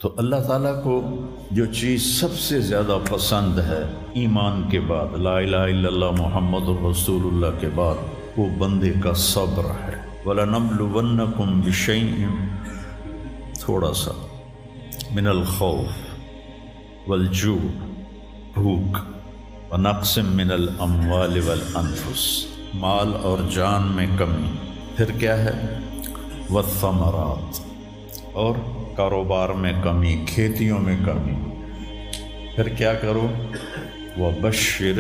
تو اللہ تعالیٰ کو جو چیز سب سے زیادہ پسند ہے ایمان کے بعد، لا الہ الا اللہ محمد رسول اللہ کے بعد، وہ بندے کا صبر ہے۔ وَلَنَبْلُوَنَّكُمْ بِشَيْءٍ، تھوڑا سا، من الخوف والجوع، بھوک، ونقص من الاموال والانفس، مال اور جان میں کمی، پھر کیا ہے، والثمرات، اور کاروبار میں کمی، کھیتیوں میں کمی، پھر کیا کرو، وَبَشِّرِ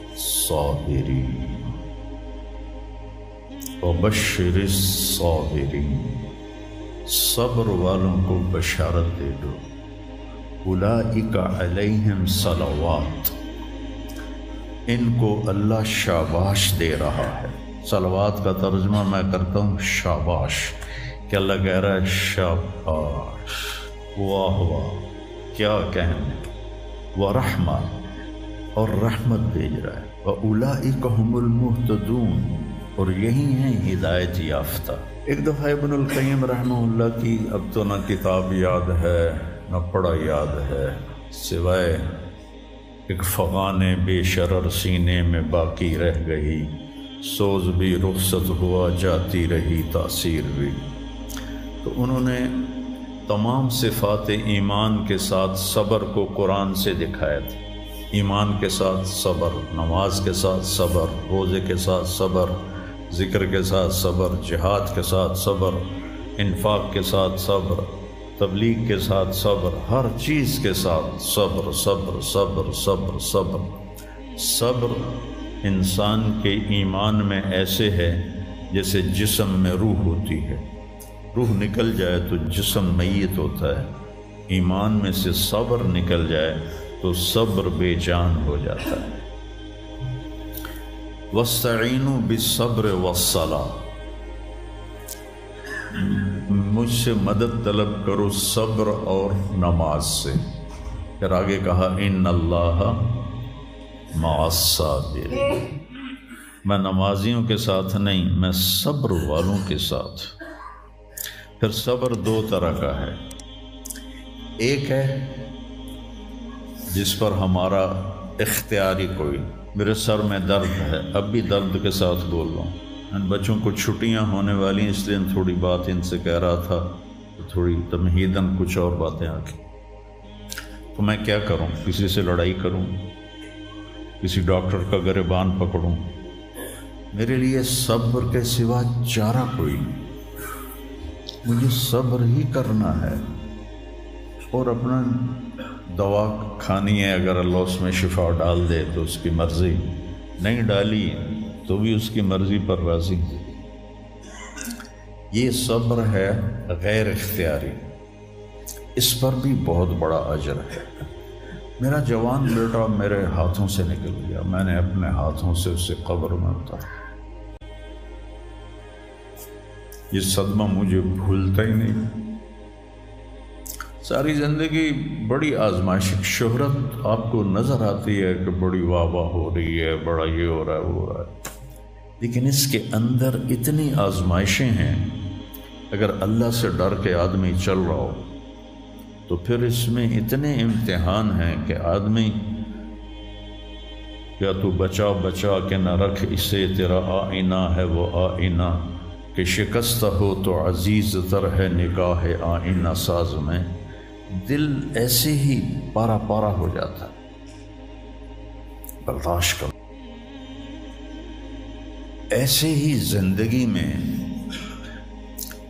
الصَّابِرِينَ، وَبَشِّرِ الصَّابِرِينَ، صبر والوں کو بشارت دے دو۔ اولئک علیہم صلوات، ان کو اللہ شاباش دے رہا ہے۔ صلوات کا ترجمہ میں کرتا ہوں شاباش، کہ اللہ کہہ رہا ہے شاباش، واہ واہ، کیا کہنے، ورحمہ، اور رحمت بھیج رہا ہے، وَأُولَئِكَ هُمُ الْمُهْتَدُونَ، اور یہی ہیں ہدایت یافتہ۔ ایک دفعہ ابن القیم رحمہ اللہ کی اب تو نہ کتاب یاد ہے نہ پڑھا یاد ہے، سوائے ایک فغان بے شرر سینے میں باقی رہ گئی، سوز بھی رخصت ہوا جاتی رہی تاثیر بھی۔ تو انہوں نے تمام صفات ایمان کے ساتھ صبر کو قرآن سے دکھایا تھا۔ ایمان کے ساتھ صبر، نماز کے ساتھ صبر، روزے کے ساتھ صبر، ذکر کے ساتھ صبر، جہاد کے ساتھ صبر، انفاق کے ساتھ صبر، تبلیغ کے ساتھ صبر، ہر چیز کے ساتھ صبر صبر صبر صبر صبر۔ صبر انسان کے ایمان میں ایسے ہے جیسے جسم میں روح ہوتی ہے، روح نکل جائے تو جسم میت ہوتا ہے، ایمان میں سے صبر نکل جائے تو صبر بے جان ہو جاتا ہے۔ وَاسْتَعِینُوا بِالصَّبْرِ وَالصَّلَاةِ، مجھ سے مدد طلب کرو صبر اور نماز سے۔ پھر آگے کہا ان اللہ مع الصابرین، میں نمازیوں کے ساتھ نہیں، میں صبر والوں کے ساتھ۔ پھر صبر دو طرح کا ہے، ایک ہے جس پر ہمارا اختیاری کوئی، میرے سر میں درد ہے، اب بھی درد کے ساتھ بول رہا ہوں، ان بچوں کو چھٹیاں ہونے والی ہیں، اس لیے تھوڑی بات ان سے کہہ رہا تھا، تھوڑی تمہیداً کچھ اور باتیں آ گئی۔ تو میں کیا کروں، کسی سے لڑائی کروں، کسی ڈاکٹر کا گریبان پکڑوں؟ میرے لیے صبر کے سوا چارہ کوئی نہیں، مجھے صبر ہی کرنا ہے، اور اپنا دوا کھانی ہے، اگر اللہ اس میں شفا ڈال دے تو اس کی مرضی، نہیں ڈالی تو بھی اس کی مرضی پر راضی۔ یہ صبر ہے غیر اختیاری، اس پر بھی بہت بڑا اجر ہے۔ میرا جوان بیٹا میرے ہاتھوں سے نکل گیا، میں نے اپنے ہاتھوں سے اسے قبر میں اتارا، یہ صدمہ مجھے بھولتا ہی نہیں۔ ساری زندگی بڑی آزمائش، شہرت آپ کو نظر آتی ہے کہ بڑی واہ واہ ہو رہی ہے، بڑا یہ ہو رہا ہے وہ ہو رہا ہے، لیکن اس کے اندر اتنی آزمائشیں ہیں، اگر اللہ سے ڈر کے آدمی چل رہا ہو تو پھر اس میں اتنے امتحان ہیں کہ آدمی یا تو بچا بچا کے نہ رکھ اسے، تیرا آئینہ ہے وہ آئینہ، کہ شکستہ ہو تو عزیز تر ہے نگاہ آئینہ ساز میں۔ دل ایسے ہی پارا پارا ہو جاتا ہے، برداشت کرو۔ ایسے ہی زندگی میں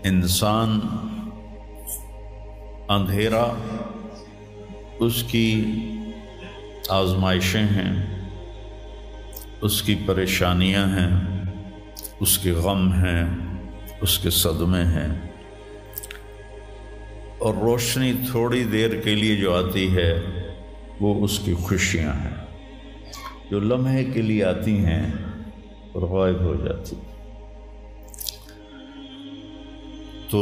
انسان اندھیرا اس کی آزمائشیں ہیں، اس کی پریشانیاں ہیں، اس کے غم ہیں، اس کے صدمے ہیں، اور روشنی تھوڑی دیر کے لیے جو آتی ہے وہ اس کی خوشیاں ہیں، جو لمحے کے لیے آتی ہیں اور غائب ہو جاتی۔ تو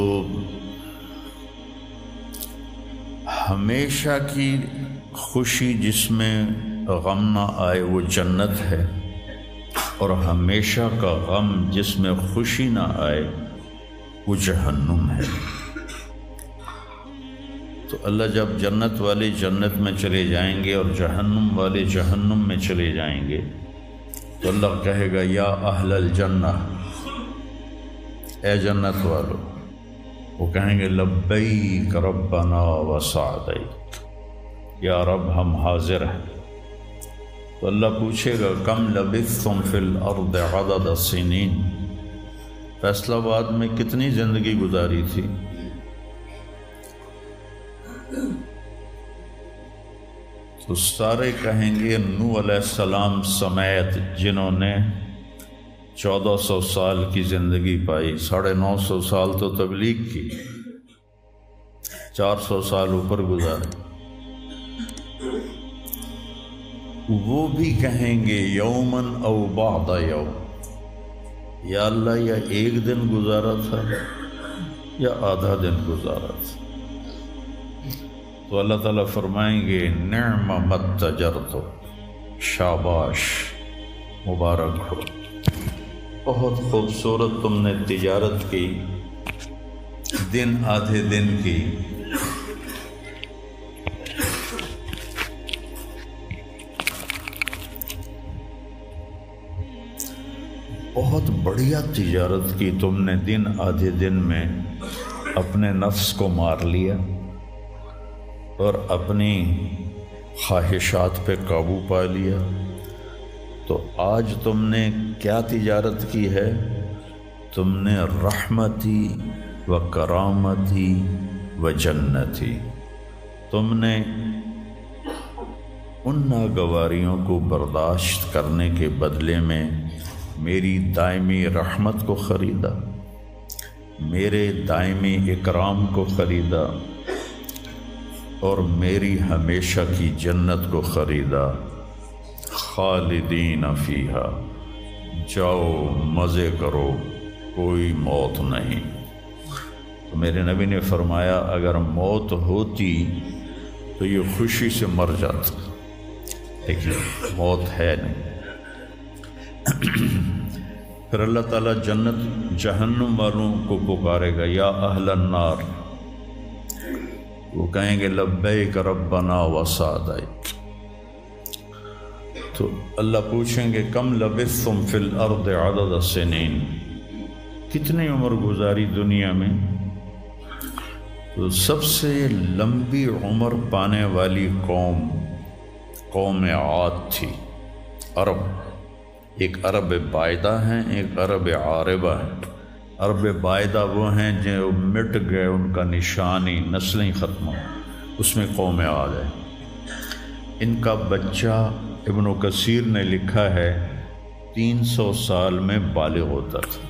ہمیشہ کی خوشی جس میں غم نہ آئے وہ جنت ہے، اور ہمیشہ کا غم جس میں خوشی نہ آئے وہ جہنم ہے۔ تو اللہ جب جنت والے جنت میں چلے جائیں گے اور جہنم والے جہنم میں چلے جائیں گے تو اللہ کہے گا یا اہل الجنہ، اے جنت والو، وہ کہیں گے لبیک ربنا وسعدیک، یا رب ہم حاضر ہیں۔ تو اللہ پوچھے گا کم لبثتم فی الارض عدد السنین، فیصلہ آباد میں کتنی زندگی گزاری تھی؟ تو سارے کہیں گے نوح علیہ السلام سمیت جنہوں نے 1400 سال کی زندگی پائی، 950 سال تو تبلیغ کی، 400 سال اوپر گزارے، وہ بھی کہیں گے یومن او بعد یوم، یا اللہ یا ایک دن گزارا تھا یا آدھا دن گزارا تھا۔ تو اللہ تعالیٰ فرمائیں گے نعم متجرت، شاباش، مبارک ہو، بہت خوبصورت تم نے تجارت کی، دن آدھے دن کی، بہت بڑھیا تجارت کی تم نے، دن آدھے دن میں اپنے نفس کو مار لیا اور اپنی خواہشات پہ قابو پا لیا۔ تو آج تم نے کیا تجارت کی ہے؟ تم نے رحمتی و کرامتی و جنتی، تم نے ان ناگواریوں کو برداشت کرنے کے بدلے میں میری دائمی رحمت کو خریدا، میرے دائمی اکرام کو خریدا اور میری ہمیشہ کی جنت کو خریدا۔ خالدین فیہا، جاؤ مزے کرو، کوئی موت نہیں۔ تو میرے نبی نے فرمایا اگر موت ہوتی تو یہ خوشی سے مر جاتا، لیکن موت ہے نہیں۔ پھر اللہ تعالیٰ جنت جہنم والوں کو پکارے گا یا اہل النار، وہ کہیں گے لبیک ربنا وسعدیک۔ تو اللہ پوچھیں گے کم لبثتم فی الارض عدد السنین، کتنی عمر گزاری دنیا میں؟ تو سب سے لمبی عمر پانے والی قوم عاد تھی، عرب۔ ایک عرب بائدہ ہیں، ایک عرب عاربہ ہیں۔ عرب بائدہ وہ ہیں جو مٹ گئے، ان کا نشانی نسلیں ختم ہو، اس میں قوم عاد ہے۔ ان کا بچہ ابن کثیر نے لکھا ہے 300 سال میں بالغ ہوتا تھا۔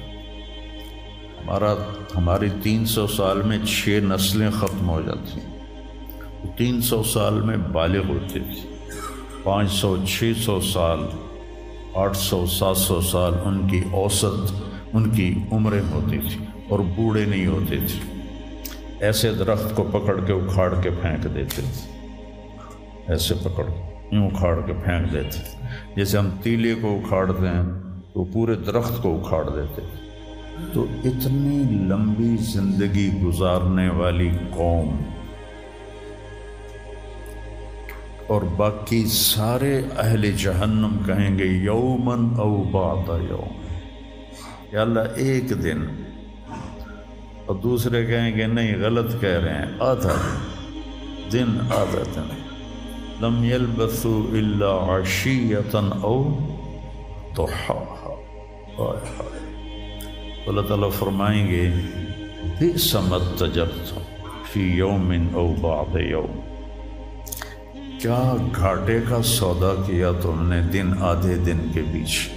ہماری 300 سال میں 6 نسلیں ختم ہو جاتی، 300 سال میں بالغ ہوتے تھے۔ 500 600 سال 800 700 سال ان کی اوسط ان کی عمریں ہوتی تھی اور بوڑھے نہیں ہوتے تھے۔ ایسے درخت کو پکڑ کے اکھاڑ کے پھینک دیتے تھے، ایسے پکڑ یوں اکھاڑ کے پھینک دیتے، جیسے ہم تیلے کو اکھاڑتے ہیں تو پورے درخت کو اکھاڑ دیتے۔ تو اتنی لمبی زندگی گزارنے والی قوم، اور باقی سارے اہل جہنم کہیں گے یومن او بعد یوم، یا اللہ ایک دن، اور دوسرے کہیں گے نہیں غلط کہہ رہے ہیں، آدھا دن آدھا دن۔ لم یلبثوا الا عشیۃ او ضحاہا۔ اللہ تعالیٰ فرمائیں گے بئس ما اتجرتم فی یوم او بعد یوم، کیا گھاٹے کا سودا کیا تم نے دن آدھے دن کے بیچ۔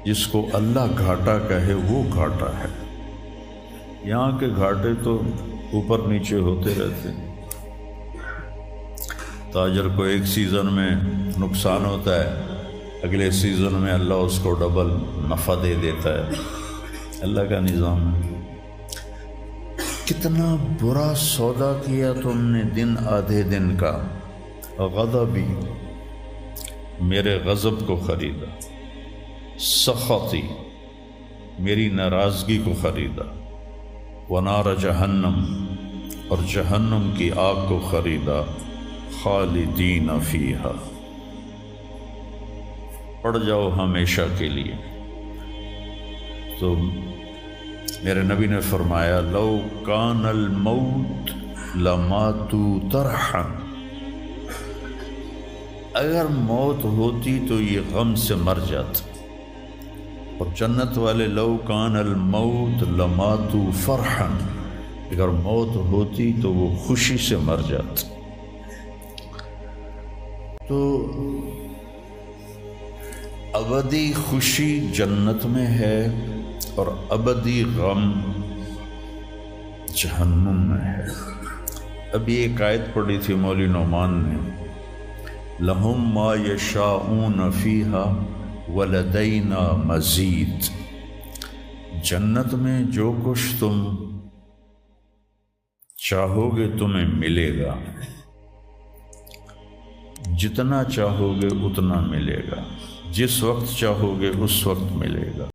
جس کو اللہ گھاٹا کہے وہ گھاٹا ہے، یہاں کے گھاٹے تو اوپر نیچے ہوتے رہتے ہیں۔ تاجر کو ایک سیزن میں نقصان ہوتا ہے، اگلے سیزن میں اللہ اس کو ڈبل نفع دے دیتا ہے، اللہ کا نظام ہے۔ کتنا برا سودا کیا تم نے دن آدھے دن کا۔ غضبی، میرے غضب کو خریدا، سخطی، میری ناراضگی کو خریدا، ونار جہنم، اور جہنم کی آگ کو خریدا، خالدین فیہا، پڑ جاؤ ہمیشہ کے لیے۔ تو میرے نبی نے فرمایا لو کان الموت لماتوا طرحا، اگر موت ہوتی تو یہ غم سے مر جاتے، اور جنت والے لو کان الموت لماتوا فرحا، اگر موت ہوتی تو وہ خوشی سے مر جاتے۔ تو ابدی خوشی جنت میں ہے اور ابدی غم جہنم میں ہے۔ ابھی ایک آیت پڑھی تھی مولوی نعمان نے، لہم ما یشاءون فیہا ولدینا مزید، جنت میں جو کچھ تم چاہو گے تمہیں ملے گا، جتنا چاہو گے اتنا ملے گا، جس وقت چاہو گے اس وقت ملے گا۔